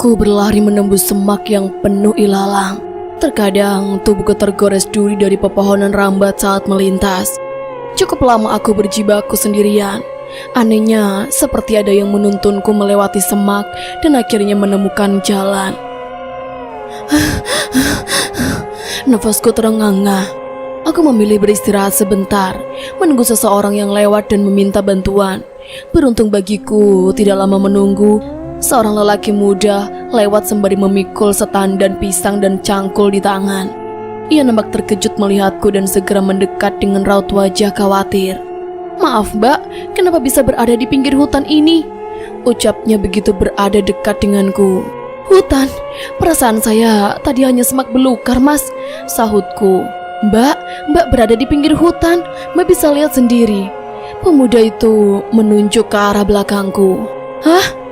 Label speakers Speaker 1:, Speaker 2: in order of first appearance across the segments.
Speaker 1: Aku berlari menembus semak yang penuh ilalang. Terkadang tubuhku tergores duri dari pepohonan rambat saat melintas. Cukup lama aku berjibaku sendirian. Anehnya, seperti ada yang menuntunku melewati semak dan akhirnya menemukan jalan. Nafasku terengah-engah. Aku memilih beristirahat sebentar, menunggu seseorang yang lewat dan meminta bantuan. Beruntung bagiku, tidak lama menunggu, seorang lelaki muda lewat sembari memikul setandan pisang dan cangkul di tangan. Ia nampak terkejut melihatku dan segera mendekat dengan raut wajah khawatir. "Maaf mbak, kenapa bisa berada di pinggir hutan ini?" ucapnya begitu berada dekat denganku. "Hutan? Perasaan saya tadi hanya semak belukar mas," sahutku. Mbak berada di pinggir hutan, mbak bisa lihat sendiri." Pemuda itu menunjuk ke arah belakangku. "Hah?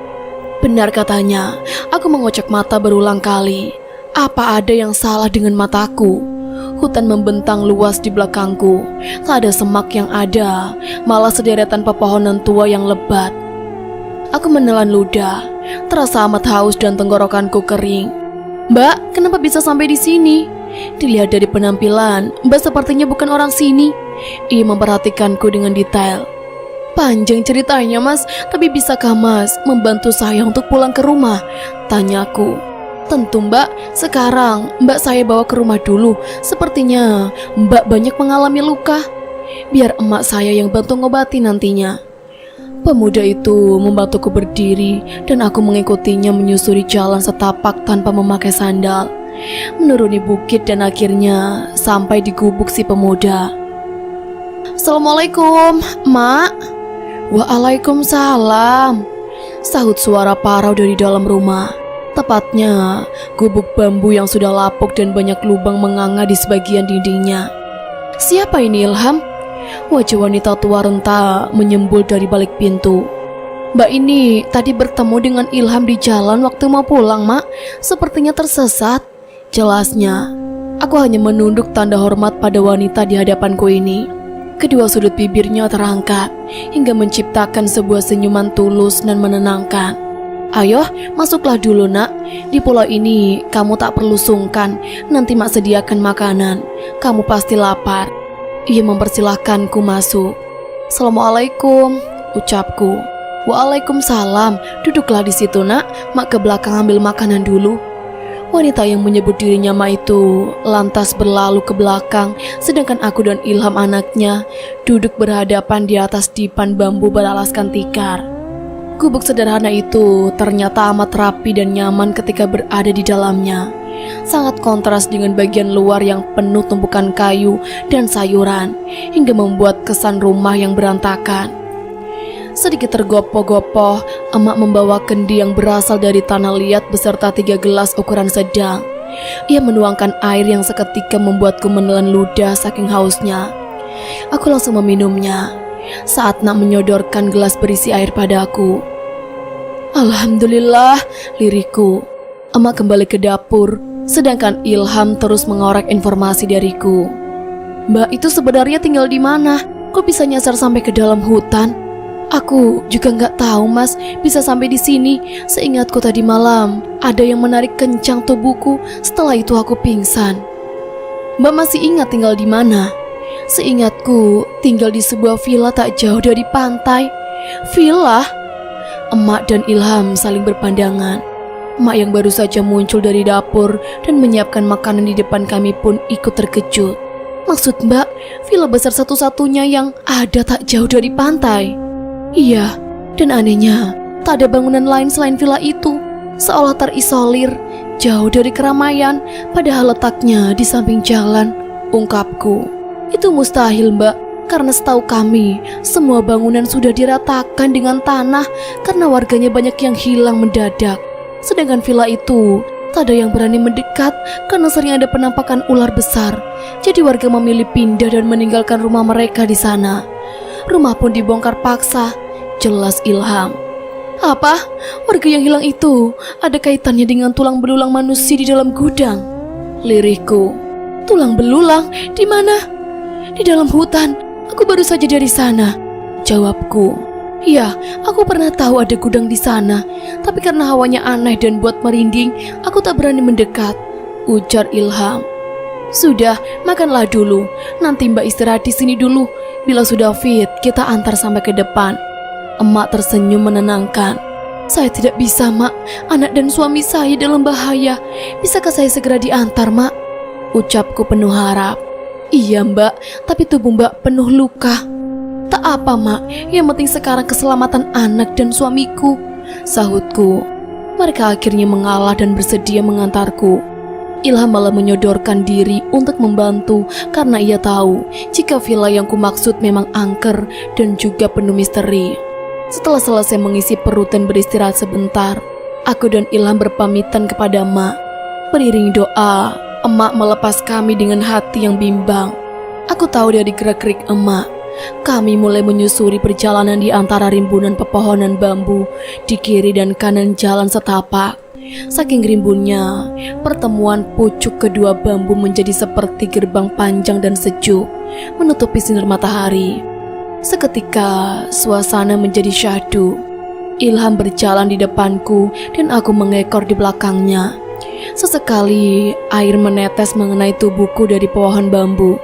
Speaker 1: Benar," katanya. Aku mengocok mata berulang kali. Apa ada yang salah dengan mataku? Hutan membentang luas di belakangku. Tak ada semak yang ada, malah sederetan pepohonan tua yang lebat. Aku menelan ludah, terasa amat haus dan tenggorokanku kering. "Mbak, kenapa bisa sampai di sini?" Dilihat dari penampilan, mbak sepertinya bukan orang sini. Ia memperhatikanku dengan detail. "Panjang ceritanya mas, tapi bisakah mas membantu saya untuk pulang ke rumah?" tanyaku. "Tentu mbak, sekarang mbak saya bawa ke rumah dulu. Sepertinya mbak banyak mengalami luka. Biar emak saya yang bantu ngobati nantinya." Pemuda itu membantuku berdiri dan aku mengikutinya menyusuri jalan setapak tanpa memakai sandal, menuruni bukit dan akhirnya sampai di gubuk si pemuda. "Assalamualaikum, Mak." "Waalaikumsalam," sahut suara parau dari dalam rumah. Tepatnya gubuk bambu yang sudah lapuk dan banyak lubang menganga di sebagian dindingnya. "Siapa ini Ilham?" Wajah wanita tua renta menyembul dari balik pintu. "Mbak ini tadi bertemu dengan Ilham di jalan waktu mau pulang, Mak. Sepertinya tersesat," jelasnya. Aku hanya menunduk tanda hormat pada wanita di hadapanku ini. Kedua sudut bibirnya terangkat hingga menciptakan sebuah senyuman tulus dan menenangkan. "Ayo, masuklah dulu nak. Di pulau ini kamu tak perlu sungkan. Nanti mak sediakan makanan. Kamu pasti lapar." Ia mempersilahkanku masuk. "Assalamualaikum," ucapku. "Waalaikumsalam. Duduklah di situ nak. Mak ke belakang ambil makanan dulu." Wanita yang menyebut dirinya Ma itu lantas berlalu ke belakang, sedangkan aku dan Ilham anaknya duduk berhadapan di atas dipan bambu beralaskan tikar. Gubuk sederhana itu ternyata amat rapi dan nyaman ketika berada di dalamnya. Sangat kontras dengan bagian luar yang penuh tumpukan kayu dan sayuran, hingga membuat kesan rumah yang berantakan. Sedikit tergopoh-gopoh, emak membawa kendi yang berasal dari tanah liat beserta 3 gelas ukuran sedang. Ia menuangkan air yang seketika membuatku menelan ludah saking hausnya. Aku langsung meminumnya saat nak menyodorkan gelas berisi air padaku. "Alhamdulillah," lirikku. Emak kembali ke dapur, sedangkan Ilham terus mengorek informasi dariku. "Mbak itu sebenarnya tinggal di mana? Kok bisa nyasar sampai ke dalam hutan?" "Aku juga nggak tahu mas, bisa sampai di sini. Seingatku tadi malam ada yang menarik kencang tubuhku. Setelah itu aku pingsan." "Mbak masih ingat tinggal di mana?" "Seingatku tinggal di sebuah villa tak jauh dari pantai." "Villa?" Emak dan Ilham saling berpandangan. Emak yang baru saja muncul dari dapur dan menyiapkan makanan di depan kami pun ikut terkejut. "Maksud mbak, villa besar satu-satunya yang ada tak jauh dari pantai?" "Iya, dan anehnya tak ada bangunan lain selain villa itu. Seolah terisolir, jauh dari keramaian, padahal letaknya di samping jalan," ungkapku. "Itu mustahil mbak, karena setahu kami semua bangunan sudah diratakan dengan tanah karena warganya banyak yang hilang mendadak. Sedangkan villa itu tak ada yang berani mendekat karena sering ada penampakan ular besar. Jadi warga memilih pindah dan meninggalkan rumah mereka di sana. Rumah pun dibongkar paksa," jelas Ilham. "Apa? Warga yang hilang itu ada kaitannya dengan tulang belulang manusia di dalam gudang?" lirikku. "Tulang belulang? Di mana?" "Di dalam hutan. Aku baru saja dari sana," jawabku. "Iya, aku pernah tahu ada gudang di sana, tapi karena hawanya aneh dan buat merinding, aku tak berani mendekat," ujar Ilham. "Sudah, makanlah dulu. Nanti Mbak istirahat di sini dulu. Bila sudah fit, kita antar sampai ke depan." Emak tersenyum menenangkan. "Saya tidak bisa, Mak. Anak dan suami saya dalam bahaya. Bisakah saya segera diantar, Mak?" ucapku penuh harap. "Iya, Mbak, tapi tubuh Mbak penuh luka." "Tak apa, Mak. Yang penting sekarang keselamatan anak dan suamiku," sahutku. Mereka akhirnya mengalah dan bersedia mengantarku. Ilham malah menyodorkan diri untuk membantu karena ia tahu jika villa yang kumaksud memang angker dan juga penuh misteri. Setelah selesai mengisi perut dan beristirahat sebentar, aku dan Ilham berpamitan kepada emak. Beriring doa, emak melepas kami dengan hati yang bimbang. Aku tahu dari gerak-gerik emak, kami mulai menyusuri perjalanan di antara rimbunan pepohonan bambu di kiri dan kanan jalan setapak. Saking rimbunnya, pertemuan pucuk kedua bambu menjadi seperti gerbang panjang dan sejuk, menutupi sinar matahari. Seketika, suasana menjadi syahdu. Ilham berjalan di depanku dan aku mengekor di belakangnya. Sesekali, air menetes mengenai tubuhku dari pohon bambu.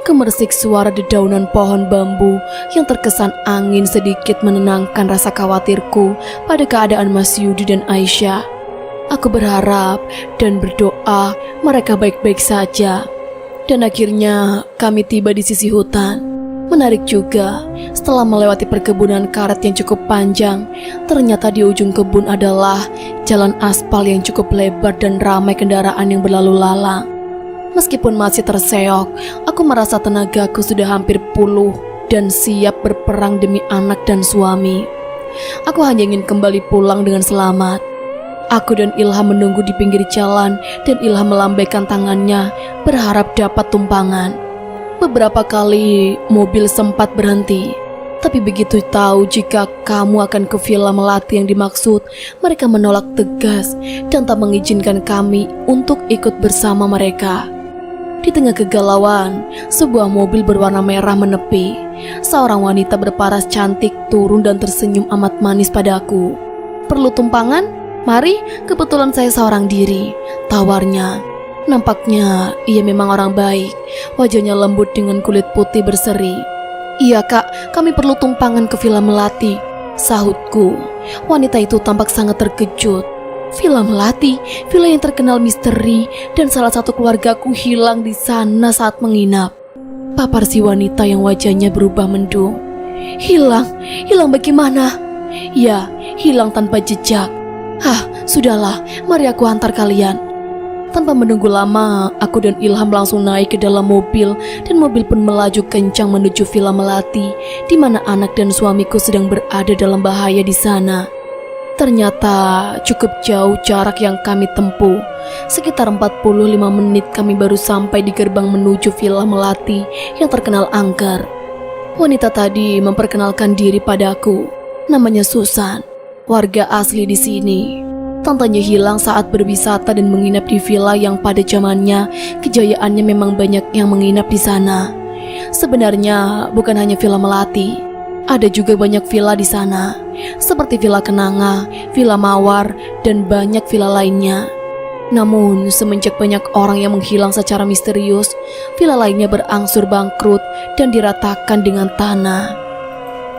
Speaker 1: Gemersik suara dedaunan pohon bambu yang terkesan angin sedikit menenangkan rasa khawatirku pada keadaan Mas Yudi dan Aisyah. Aku berharap dan berdoa mereka baik-baik saja. Dan akhirnya kami tiba di sisi hutan. Menarik juga, setelah melewati perkebunan karet yang cukup panjang, ternyata di ujung kebun adalah jalan aspal yang cukup lebar dan ramai kendaraan yang berlalu lalang. Meskipun masih terseok, aku merasa tenagaku sudah hampir pulih dan siap berperang demi anak dan suami. Aku hanya ingin kembali pulang dengan selamat. Aku dan Ilham menunggu di pinggir jalan dan Ilham melambaikan tangannya berharap dapat tumpangan. Beberapa kali mobil sempat berhenti, tapi begitu tahu jika kamu akan ke Villa Melati yang dimaksud, mereka menolak tegas dan tak mengizinkan kami untuk ikut bersama mereka. Di tengah kegalauan, sebuah mobil berwarna merah menepi. Seorang wanita berparas cantik turun dan tersenyum amat manis padaku. "Perlu tumpangan? Mari, kebetulan saya seorang diri," tawarnya. Nampaknya ia memang orang baik. Wajahnya lembut dengan kulit putih berseri. "Iya Kak, kami perlu tumpangan ke Villa Melati," sahutku. Wanita itu tampak sangat terkejut. "Villa Melati, villa yang terkenal misteri, dan salah satu keluargaku hilang di sana saat menginap," papar si wanita yang wajahnya berubah mendung. "Hilang? Hilang bagaimana?" "Ya, hilang tanpa jejak." "Hah, sudahlah, mari aku antar kalian." Tanpa menunggu lama, aku dan Ilham langsung naik ke dalam mobil dan mobil pun melaju kencang menuju Villa Melati, di mana anak dan suamiku sedang berada dalam bahaya di sana. Ternyata cukup jauh jarak yang kami tempuh. Sekitar 45 menit kami baru sampai di gerbang menuju Villa Melati yang terkenal angker. Wanita tadi memperkenalkan diri padaku. Namanya Susan, warga asli di sini. Tantanya hilang saat berwisata dan menginap di villa yang pada zamannya kejayaannya memang banyak yang menginap di sana. Sebenarnya bukan hanya Villa Melati, ada juga banyak villa di sana, seperti Villa Kenanga, Villa Mawar, dan banyak villa lainnya. Namun semenjak banyak orang yang menghilang secara misterius, villa lainnya berangsur bangkrut dan diratakan dengan tanah.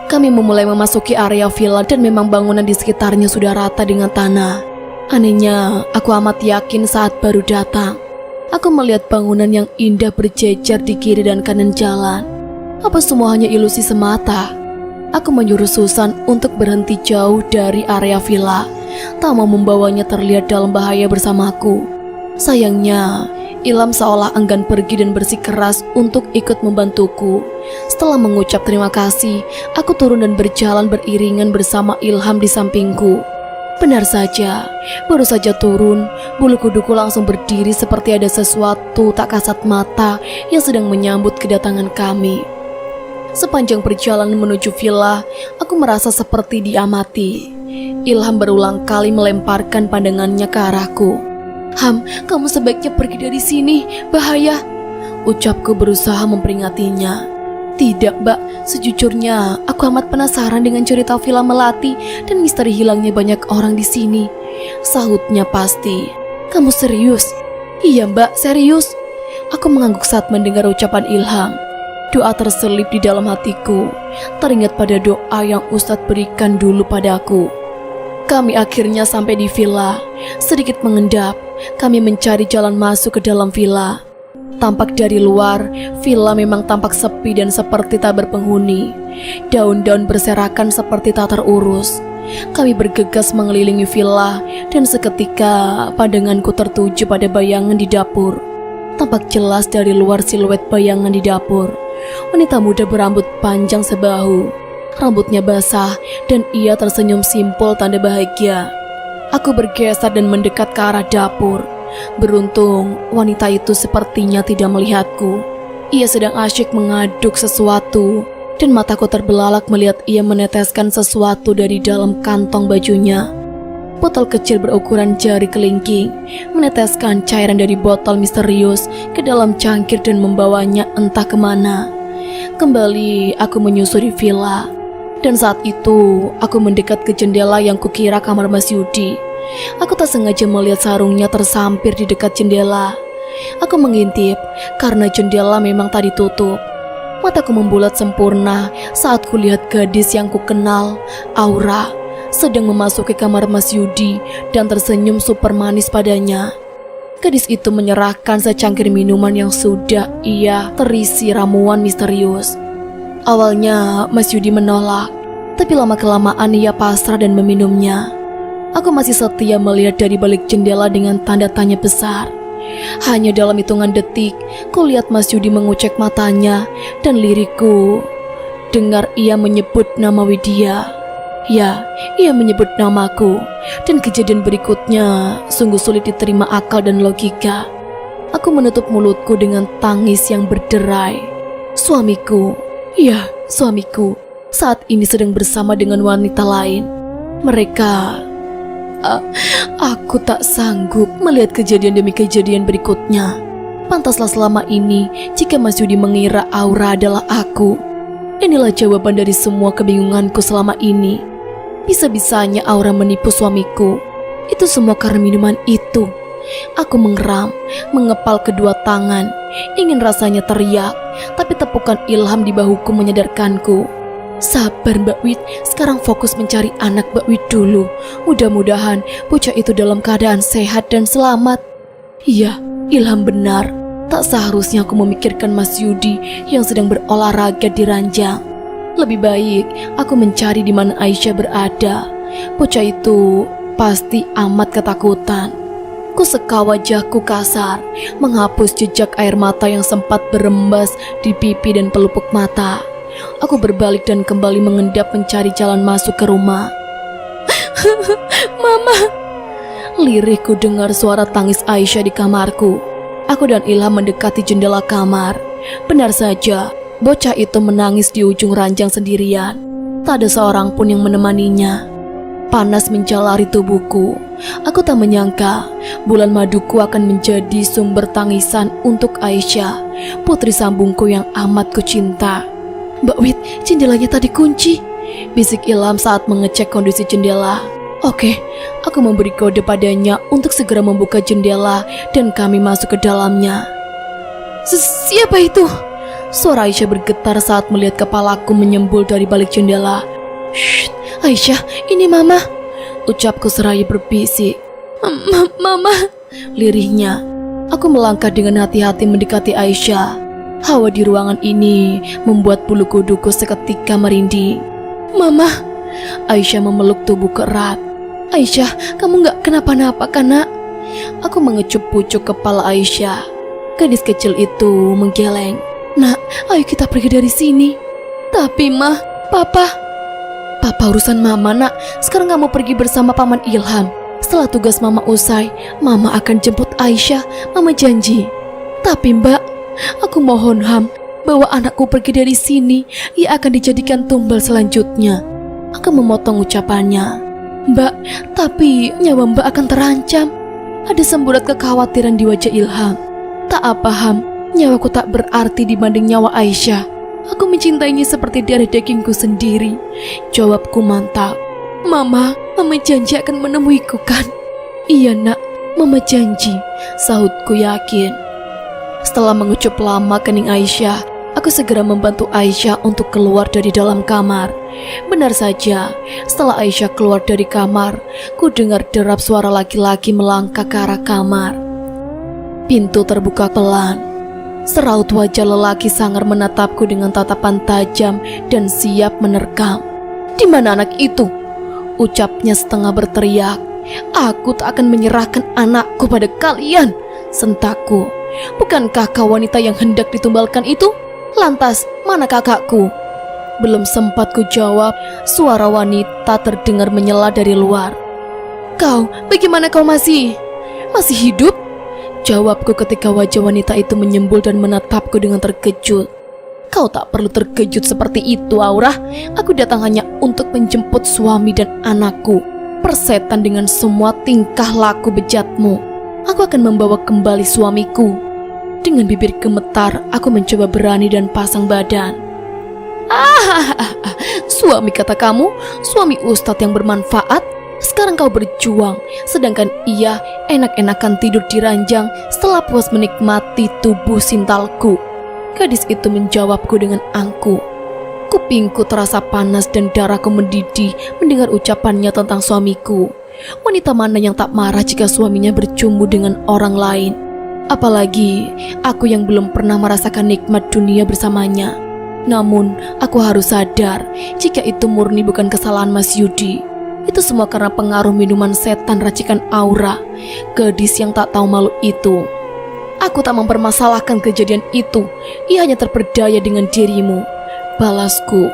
Speaker 1: Kami memulai memasuki area villa dan memang bangunan di sekitarnya sudah rata dengan tanah. Anehnya, aku amat yakin saat baru datang. Aku melihat bangunan yang indah berjejer di kiri dan kanan jalan. Apa semua hanya ilusi semata? Aku menyuruh Susan untuk berhenti jauh dari area villa, tak mau membawanya terlihat dalam bahaya bersamaku. Sayangnya, Ilham seolah enggan pergi dan bersikeras untuk ikut membantuku. Setelah mengucap terima kasih, aku turun dan berjalan beriringan bersama Ilham di sampingku. Benar saja, baru saja turun, bulu kuduku langsung berdiri seperti ada sesuatu tak kasat mata yang sedang menyambut kedatangan kami. Sepanjang perjalanan menuju villa, aku merasa seperti diamati. Ilham berulang kali melemparkan pandangannya ke arahku. "Ham, kamu sebaiknya pergi dari sini, bahaya," ucapku berusaha memperingatinya. Tidak, Mbak. Sejujurnya, aku amat penasaran dengan cerita Villa Melati dan misteri hilangnya banyak orang di sini. Sahutnya pasti. Kamu serius? Iya, Mbak, serius. Aku mengangguk saat mendengar ucapan Ilham. Doa terselip di dalam hatiku. Teringat pada doa yang Ustadz berikan dulu padaku. Kami akhirnya sampai di villa. Sedikit mengendap, kami mencari jalan masuk ke dalam villa. Tampak dari luar, villa memang tampak sepi dan seperti tak berpenghuni. Daun-daun berserakan seperti tak terurus. Kami bergegas mengelilingi villa dan seketika pandanganku tertuju pada bayangan di dapur. Tampak jelas dari luar siluet bayangan di dapur. Wanita muda berambut panjang sebahu. Rambutnya basah dan ia tersenyum simpul tanda bahagia. Aku bergeser dan mendekat ke arah dapur. Beruntung, wanita itu sepertinya tidak melihatku. Ia sedang asyik mengaduk sesuatu, dan mataku terbelalak melihat ia meneteskan sesuatu dari dalam kantong bajunya. Botol kecil berukuran jari kelingking meneteskan cairan dari botol misterius ke dalam cangkir dan membawanya entah kemana. Kembali aku menyusuri villa, dan saat itu aku mendekat ke jendela yang kukira kamar Mas Yudi. Aku tak sengaja melihat sarungnya tersampir di dekat jendela. Aku mengintip karena jendela memang tak ditutup. Mataku membulat sempurna saat kulihat gadis yang kukenal, Aura, sedang memasuki kamar Mas Yudi dan tersenyum super manis padanya. Gadis itu menyerahkan secangkir minuman yang sudah ia terisi ramuan misterius. Awalnya Mas Yudi menolak, tapi lama-kelamaan ia pasrah dan meminumnya. Aku masih setia melihat dari balik jendela dengan tanda tanya besar. Hanya dalam hitungan detik, kulihat Mas Yudi mengucek matanya dan lirikku dengar ia menyebut nama Widya. Ya, ia menyebut namaku, dan kejadian berikutnya sungguh sulit diterima akal dan logika. Aku menutup mulutku dengan tangis yang berderai. Suamiku, ya, suamiku, saat ini sedang bersama dengan wanita lain. Aku tak sanggup melihat kejadian demi kejadian berikutnya. Pantaslah selama ini jika Mas Yudi mengira Aura adalah aku. Inilah jawaban dari semua kebingunganku selama ini. Bisa-bisanya Aura menipu suamiku. Itu semua karena minuman itu. Aku mengeram, mengepal kedua tangan. Ingin rasanya teriak, tapi tepukan Ilham di bahuku menyadarkanku. Sabar Mbak Wid, sekarang fokus mencari anak Mbak Wid dulu. Mudah-mudahan bocah itu dalam keadaan sehat dan selamat. Iya, Ilham benar. Tak seharusnya aku memikirkan Mas Yudi yang sedang berolahraga di ranjang. Lebih baik aku mencari di mana Aisyah berada. Bocah itu pasti amat ketakutan. Kuseka wajahku kasar, menghapus jejak air mata yang sempat berembas di pipi dan pelupuk mata. Aku berbalik dan kembali mengendap mencari jalan masuk ke rumah. Mama! Lirihku dengar suara tangis Aisyah di kamarku. Aku dan Ilham mendekati jendela kamar. Benar saja, bocah itu menangis di ujung ranjang sendirian. Tak ada seorang pun yang menemaninya. Panas menjalari tubuhku. Aku tak menyangka bulan maduku akan menjadi sumber tangisan untuk Aisyah, putri sambungku yang amat kucinta. Mbak Wid, jendelanya tadi kunci, bisik Ilham saat mengecek kondisi jendela. Oke, aku memberi kode padanya untuk segera membuka jendela dan kami masuk ke dalamnya. Siapa itu? Suara Aisyah bergetar saat melihat kepalaku menyembul dari balik jendela. Shh, Aisyah, ini Mama, ucapku seraya berbisik. Mama, lirihnya. Aku melangkah dengan hati-hati mendekati Aisyah. Hawa di ruangan ini membuat bulu kuduku seketika merinding. Mama, Aisyah memeluk tubuhku erat. Aisyah, kamu gak kenapa-napa kan nak? Aku mengecup pucuk kepala Aisyah. Gadis kecil itu menggeleng. Nak, ayo kita pergi dari sini. Tapi mah, Papa urusan Mama nak. Sekarang kamu pergi bersama Paman Ilham. Setelah tugas Mama usai, Mama akan jemput Aisyah. Mama janji. Tapi Mbak, aku mohon Ham, bawa anakku pergi dari sini. Ia akan dijadikan tumbal selanjutnya. Aku memotong ucapannya. Mbak, tapi nyawa Mbak akan terancam. Ada semburat kekhawatiran di wajah Ilham. Tak apa Ham, nyawaku tak berarti dibanding nyawa Aisyah. Aku mencintainya seperti darah dagingku sendiri. Jawabku mantap. Mama janji akan menemuiku kan? Iya nak, Mama janji, sahutku yakin. Setelah mengucup lama kening Aisyah, aku segera membantu Aisyah untuk keluar dari dalam kamar. Benar saja, setelah Aisyah keluar dari kamar, ku dengar derap suara laki-laki melangkah ke arah kamar. Pintu terbuka pelan. Seraut wajah lelaki sangar menatapku dengan tatapan tajam dan siap menerkam. "Di mana anak itu?" ucapnya setengah berteriak. "Aku tak akan menyerahkan anakku pada kalian," sentakku. "Bukankah kau wanita yang hendak ditumbalkan itu? Lantas, mana kakakku?" Belum sempat ku jawab, suara wanita terdengar menyela dari luar. "Kau, bagaimana kau masih hidup?" jawabku ketika wajah wanita itu menyembul dan menatapku dengan terkejut. "Kau tak perlu terkejut seperti itu, Aura. Aku datang hanya untuk menjemput suami dan anakku. Persetan dengan semua tingkah laku bejatmu. Aku akan membawa kembali suamiku." Dengan bibir gemetar, aku mencoba berani dan pasang badan. "Suami kata kamu? Suami Ustadz yang bermanfaat? Sekarang kau berjuang, sedangkan ia enak-enakan tidur di ranjang setelah puas menikmati tubuh sintalku." Gadis itu menjawabku dengan angkuh. Kupingku terasa panas dan darahku mendidih mendengar ucapannya tentang suamiku. Wanita mana yang tak marah jika suaminya bercumbu dengan orang lain? Apalagi aku yang belum pernah merasakan nikmat dunia bersamanya. Namun aku harus sadar jika itu murni bukan kesalahan Mas Yudi. Itu semua karena pengaruh minuman setan racikan Aura, gadis yang tak tahu malu itu. "Aku tak mempermasalahkan kejadian itu. Ia hanya terperdaya dengan dirimu," balasku.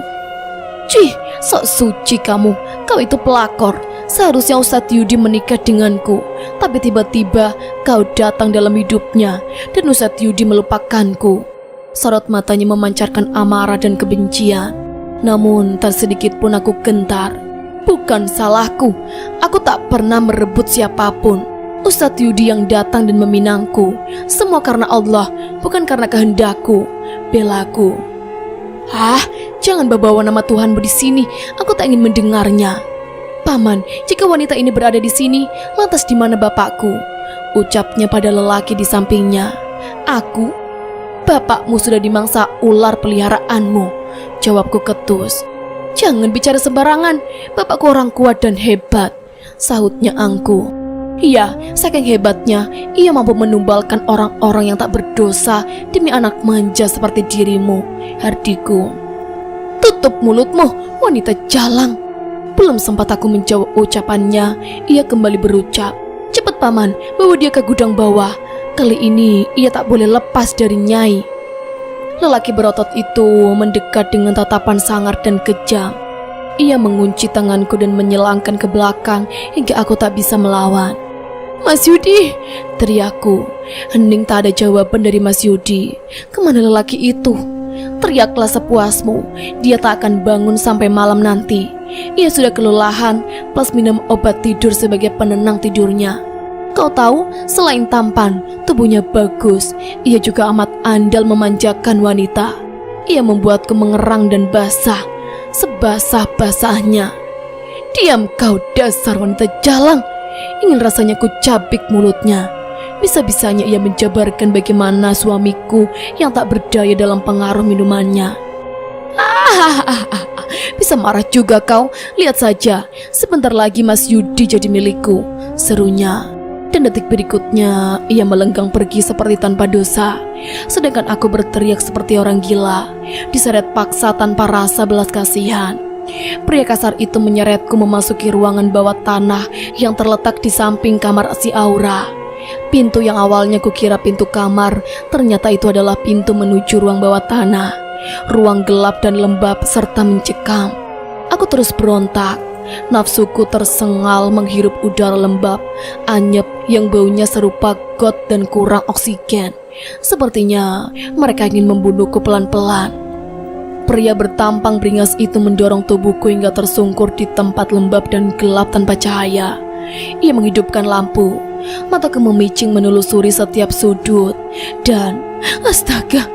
Speaker 1: "Cih, sok suci kamu. Kau itu pelakor. Seharusnya Ustadz Yudi menikah denganku. Tapi tiba-tiba kau datang dalam hidupnya dan Ustadz Yudi melupakanku." Sorot matanya memancarkan amarah dan kebencian. Namun tak sedikit pun aku gentar. "Bukan salahku. Aku tak pernah merebut siapapun. Ustadz Yudi yang datang dan meminangku. Semua karena Allah, bukan karena kehendakku," belaku. Jangan bawa nama Tuhanmu di sini. Aku tak ingin mendengarnya." "Paman, jika wanita ini berada di sini, lantas di mana bapakku?" ucapnya pada lelaki di sampingnya. "Aku? Bapakmu sudah dimangsa ular peliharaanmu," jawabku ketus. "Jangan bicara sembarangan. Bapakku orang kuat dan hebat," sahutnya angku. "Iya, saking hebatnya, ia mampu menumbalkan orang-orang yang tak berdosa demi anak manja seperti dirimu," hardiku. "Tutup mulutmu, wanita jalang." Belum sempat aku menjawab ucapannya, ia kembali berucap, "Cepat paman, bawa dia ke gudang bawah. Kali ini ia tak boleh lepas dari Nyai." Lelaki berotot itu mendekat dengan tatapan sangar dan kejam. Ia mengunci tanganku dan menyelangkan ke belakang hingga aku tak bisa melawan. "Mas Yudi!" teriakku. Hening tak ada jawaban dari Mas Yudi. Kemana lelaki itu? Teriaklah sepuasmu. Dia tak akan bangun sampai malam nanti. Ia sudah kelelahan plus minum obat tidur sebagai penenang tidurnya. Kau tahu, selain tampan, tubuhnya bagus. Ia juga amat andal memanjakan wanita. Ia membuatku mengerang dan basah, sebasah-basahnya. "Diam kau, dasar wanita jalang!" Ingin rasanya ku cabik mulutnya. Bisa-bisanya ia menjabarkan bagaimana suamiku yang tak berdaya dalam pengaruh minumannya. "Bisa marah juga kau. Lihat saja, sebentar lagi Mas Yudi jadi milikku," serunya. Dan detik berikutnya ia melenggang pergi seperti tanpa dosa. Sedangkan aku berteriak seperti orang gila, diseret paksa tanpa rasa belas kasihan. Pria kasar itu menyeretku memasuki ruangan bawah tanah yang terletak di samping kamar si Aura. Pintu yang awalnya kukira pintu kamar, ternyata itu adalah pintu menuju ruang bawah tanah. Ruang gelap dan lembab serta mencekam. Aku terus berontak. Nafsuku tersengal menghirup udara lembab, anyep yang baunya serupa got dan kurang oksigen. Sepertinya mereka ingin membunuhku pelan-pelan. Pria bertampang beringas itu mendorong tubuhku hingga tersungkur di tempat lembab dan gelap tanpa cahaya. Ia menghidupkan lampu. Mataku memicing menelusuri setiap sudut. Dan, astaga,